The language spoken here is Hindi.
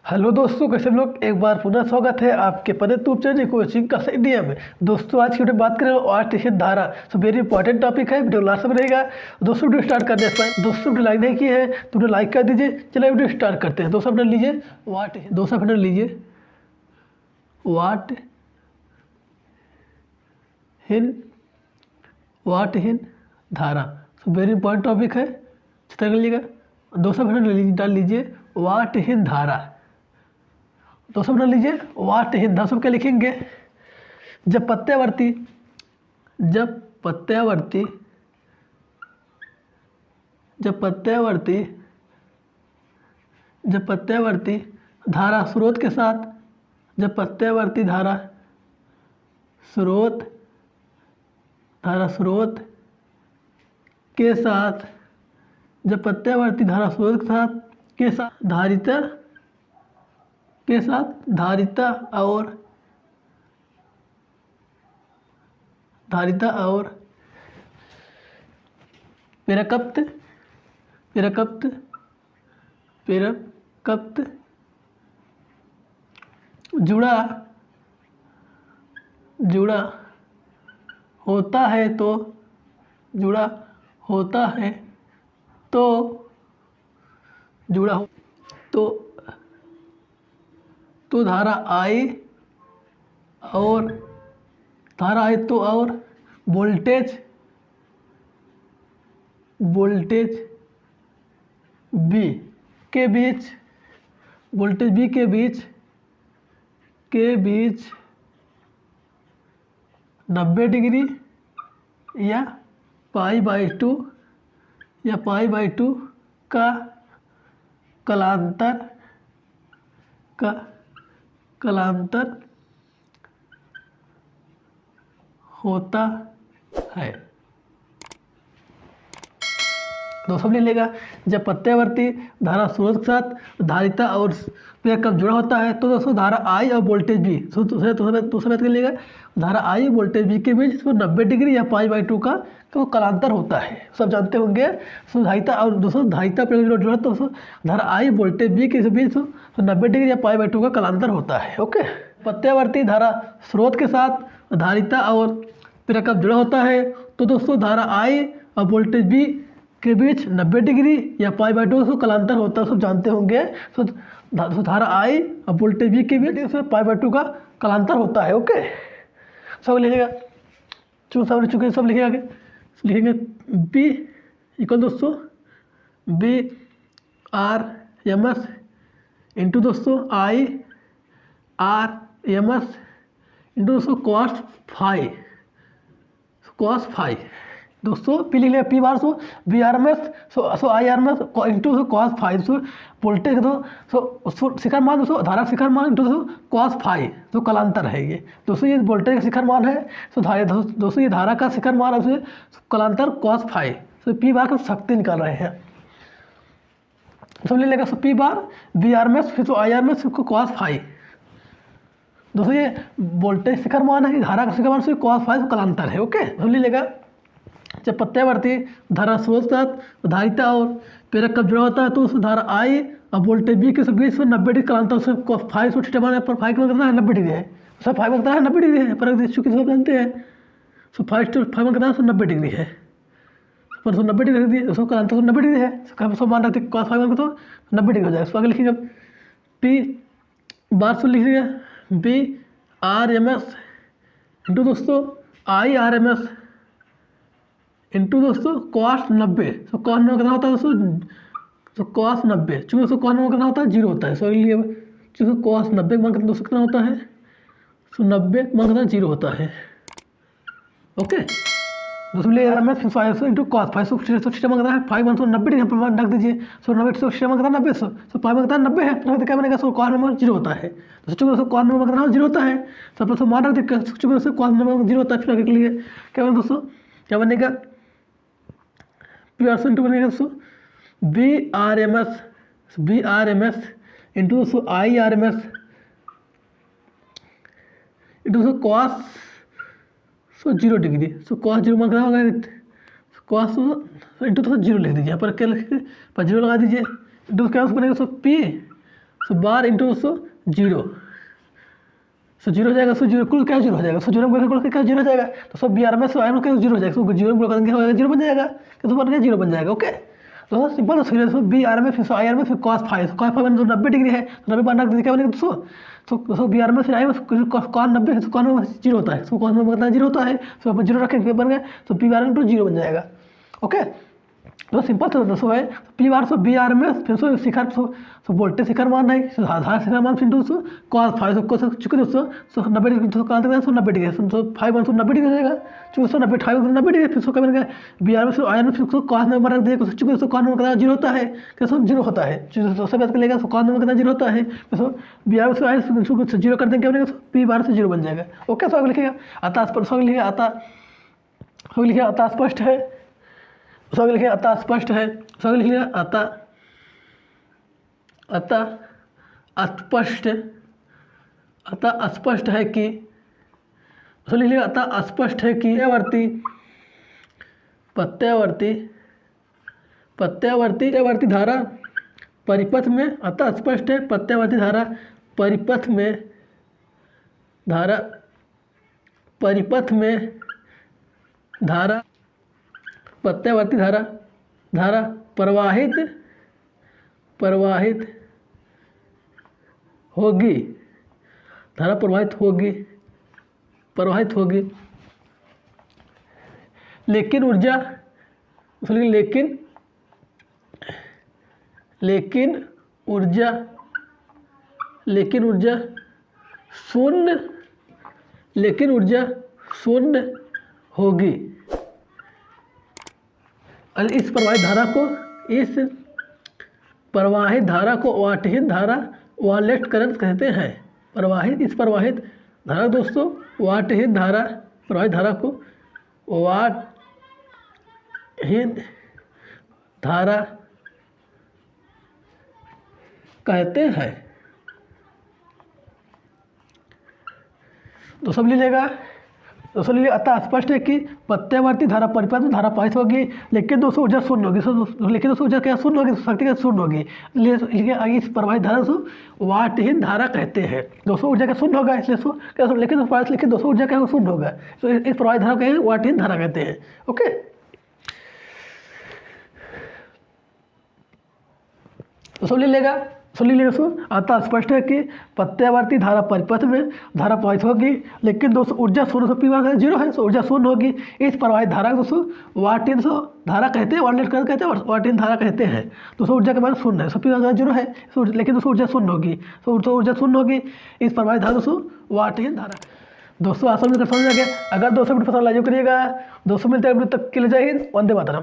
हेलो दोस्तों, कैसे हम लोग। एक बार पुनः स्वागत है आपके पद यूट्यूब चैनल कोचिंग का इंडिया में। दोस्तों आज की वीडियो बात करें आर्टिफिशियल धारा। सो वेरी इंपॉर्टेंट टॉपिक है, वीडियो लास्ट में रहेगा। दोस्तों वीडियो स्टार्ट करने से पहले दोस्तों वीडियो लाइक नहीं की है तो वीडियो लाइक कर दीजिए। चलिए वीडियो स्टार्ट करते हैं। दोस्तों अपने लीजिए वाट हिन धारा। सो वेरी इंपॉर्टेंट टॉपिक है, चित्र कर लीजिएगा। दोस्तों अपने डाल लीजिए वाट हिन धारा। दोस्तों बना लीजिए वाट हिन धारा। सब क्या लिखेंगे? जब प्रत्यावर्ती धारा स्रोत के साथ, जब प्रत्यावर्ती धारा स्रोत के साथ, जब प्रत्यावर्ती धारा स्रोत के साथ धारिता और प्रेरकत्व जुड़ा होता है तो धारा आई और वोल्टेज बी के बीच 90 डिग्री या पाई बाई टू का कलांतर होता है। दोस्तों ले लेगा, जब प्रत्यावर्ती धारा स्रोत के साथ धारिता और प्रेरकत्व जुड़ा होता है तो दोस्तों धारा आई और वोल्टेज बी तो समझ कर लेगा। धारा आई और वोल्टेज बी के बीच 90 डिग्री या पाई बाई टू का तो कलांतर होता है, सब जानते होंगे। धारिता और दोस्तों धारिता प्रेरकत्व जुड़ा तो धारा आई वोल्टेज बी के बीच 90 डिग्री या पाई बाई टू का कलांतर होता है। ओके, प्रत्यावर्ती धारा स्रोत के साथ धारिता और प्रेरकत्व जुड़ा होता है तो दोस्तों धारा आई और वोल्टेज बी के बीच 90 डिग्री या पाई बाई टू कलांतर होता है, सब जानते होंगे। तो धारा आई और वोल्टेज बी के बीच उसमें पाई बाई टू का कलांतर होता है। ओके, सब लिखेगा, चुके सब लिखेगा आगे। लिखेंगे बी इक्वल दोस्तों V R M S into दोस्तों I R M S into दोस्तों कॉस फाई। दोस्तों पी लिख लिया, P bar so B R M S so I R M S into cos five. So voltage so शिखर मान दोस्तों धारा शिखर मान इंटू दोस्तों कॉस फाइव तो कलांतर है ये। दोस्तों ये वोल्टेज का शिखर मान है, सो दोस्तों ये धारा का शिखर मान है उसे कलांतर cos five. So P bar का शक्ति निकाल रहे हैं, सब ले लेगा। So P bar V R M S फिर तो I R M S cos five. दोस्तों ये वोल्टेज शिखर मान है, धारा का शिखर मान से कॉस फाइव कलांतर है। ओके, सब ले लेगा। जब प्रत्यावर्ती धारा स्रोत के साथ धारिता और प्रेरकत्व जुड़ा होता है तो उस धारा आई और वोल्टेज बी के बीच 90 डिग्री कलांतर से फाइव सौ थीटा पर फाइव का कितना है 90 डिग्री है, सब फाइव कितना है 90 डिग्री है, पर चूँकि सब जानते हैं। सो फाइव कितना है 90 डिग्री है, पर 90 डिग्री उसको कलांतर 90 डिग्री है, सब मान रहे थे कॉस फाइव तो 90 डिग्री हो जाएगा। उसको आगे लिखिएगा पी बार से लिखिएगा V R M S into दोस्तों I R M S into दोस्तों कॉस 90। सो कॉस 90 कितना होता है दोस्तों? तो कॉस 90 चूँकि दोस्तों कॉस 90 कितना होता है 0 होता है। सो लिए चूँकि कॉस 90 मान दोस्तों कितना होता है? सो 90 मान कितना 0 होता है। ओके, दोस्तों ले रहा मैं 5 इंटू कॉस 5 सो थीटा मान कितना है 5 मान 90 डिग्री पर रख दीजिए। सो 90 सो थीटा मान कितना 90 सो 5 मान कितना 90 है, तो क्या बनेगा? सो कॉस नंबर 0 होता है। तो चूँकि दोस्तों कॉस नंबर कितना 0 होता है, सब दोस्तों मान रख दीजिए चूँकि दोस्तों कॉस नंबर 0 होता है। फिर आगे के लिए क्या बनेगा दोस्तों? क्या बनेगा? पी आर इंटू बनेगा दोस्तों V R M S into दोस्तों I R M S into दोस्तों कॉस 0 डिग्री। सो कॉस 0 मान कितना होगा? कॉस इंटू दोस्तों 0 लिख दीजिए, यहाँ पर क्या लिखिए पर 0 लगा दीजिए। इंटू क्या बनेगा? सो पी सो बार इंटू दोस्तों जीरो, सो जीरो हो जाएगा। सो जीरो कुल क्या जीरो हो जाएगा, सो जीरो में क्या जीरो हो जाएगा, तो सब बी आर में सो आई में क्या जीरो हो जाएगा, सो जीरो में क्या होगा जीरो बन जाएगा, तो बन गया जीरो बन जाएगा। ओके तो सिंपल सो बी आर में फिर सो आई आर में फिर कॉस फाइव, कॉस फाइव जो 90 डिग्री है तो 90 बना क्या बनेगा दोस्तों, सो बी आर में फिर आई में कॉन 90 है, तो कॉन में जीरो होता है, सो कॉन में कितना जीरो होता है, सो अपन जीरो रखेंगे बन गया, तो पी आर इंटू जीरो बन जाएगा। ओके तो सिंपल से दोस्तों है पी आर सो बी आर में फिर सो शिखर सो वोल्टेज शिखर मान है, सो धारा शिखर मान फिर दोस्तों कॉस फाइव सो कोस चुके दोस्तों सो 90 डिग्री तो कहाँ तक है, सो 90 degree, so five one so 90 degree हो जाएगा, चूँकि सो 90 फाइव 90 डिग्री फिर सो क्या बनेगा बी आर में सो आई आर में फिर सो कॉस नंबर रख दिया, चूँकि दोस्तों कॉस नंबर कितना जीरो होता है, क्या सो जीरो होता है, सबसे बात कर लेगा सो कॉस नंबर कितना जीरो होता है, सो बी आर में सो आई जीरो कर देंगे क्या बनेगा, पी बार से जीरो बन जाएगा। ओके सो लिखिएगा आता लिखिएगा आता स्पष्ट है, सब लिखिए अतः स्पष्ट है, सब लिखिए अतः स्पष्ट है कि, सब लिख लिया अतः स्पष्ट है कि प्रत्यावर्ती धारा परिपथ में, अतः स्पष्ट है प्रत्यावर्ती धारा परिपथ में धारा प्रत्यावर्ती धारा प्रवाहित होगी, धारा प्रवाहित होगी, लेकिन ऊर्जा शून्य होगी। इस प्रवाहित धारा को वाटहीन धारा वालेट करंट कहते हैं। इस प्रवाहित धारा दोस्तों वाटहीन धारा, प्रवाहित धारा को वाटहीन धारा कहते हैं। तो सब लीजिएगा, दोस्तों लिए अतः स्पष्ट है कि प्रत्यावर्ती धारा परिपथ में धारा प्रवाहित होगी, लेकिन दोस्तों ऊर्जा शून्य होगी, लेकिन दोस्तों ऊर्जा क्या शून्य होगी, शक्ति क्या शून्य होगी, इसलिए आगे इस प्रवाहित धारा को वाटहीन धारा कहते हैं। दोस्तों ऊर्जा क्या शून्य होगा, इसलिए क्या लेकिन दोस्तों ऊर्जा क्या शून्य होगा, तो इस प्रवाहित धारा को वाटहीन धारा कहते हैं। ओके तो सब ले लेगा, अतः स्पष्ट है कि प्रत्यावर्ती धारा परिपथ में धारा प्रवाहित होगी, लेकिन दोस्तों ऊर्जा शून्य पी बार जीरो है, तो ऊर्जा शून्य होगी। इस प्रवाहित धारा दोस्तों वाटहीन धारा कहते हैं, वाटलेट करंट कहते हैं, वाटहीन धारा कहते हैं। दोस्तों ऊर्जा के मान शून्य है, सब पी बार जीरो है, लेकिन दोस्तों ऊर्जा शून्य होगी, तो ऊर्जा शून्य होगी। इस प्रवाहित धारा दोस्तों वाटहीन धारा। दोस्तों आशा समझ आ गया। अगर दोस्तों वीडियो पसंद लाइक करिएगा। दोस्तों मिलते हैं वीडियो तक के लिए जय हिंद, वंदे मातरम।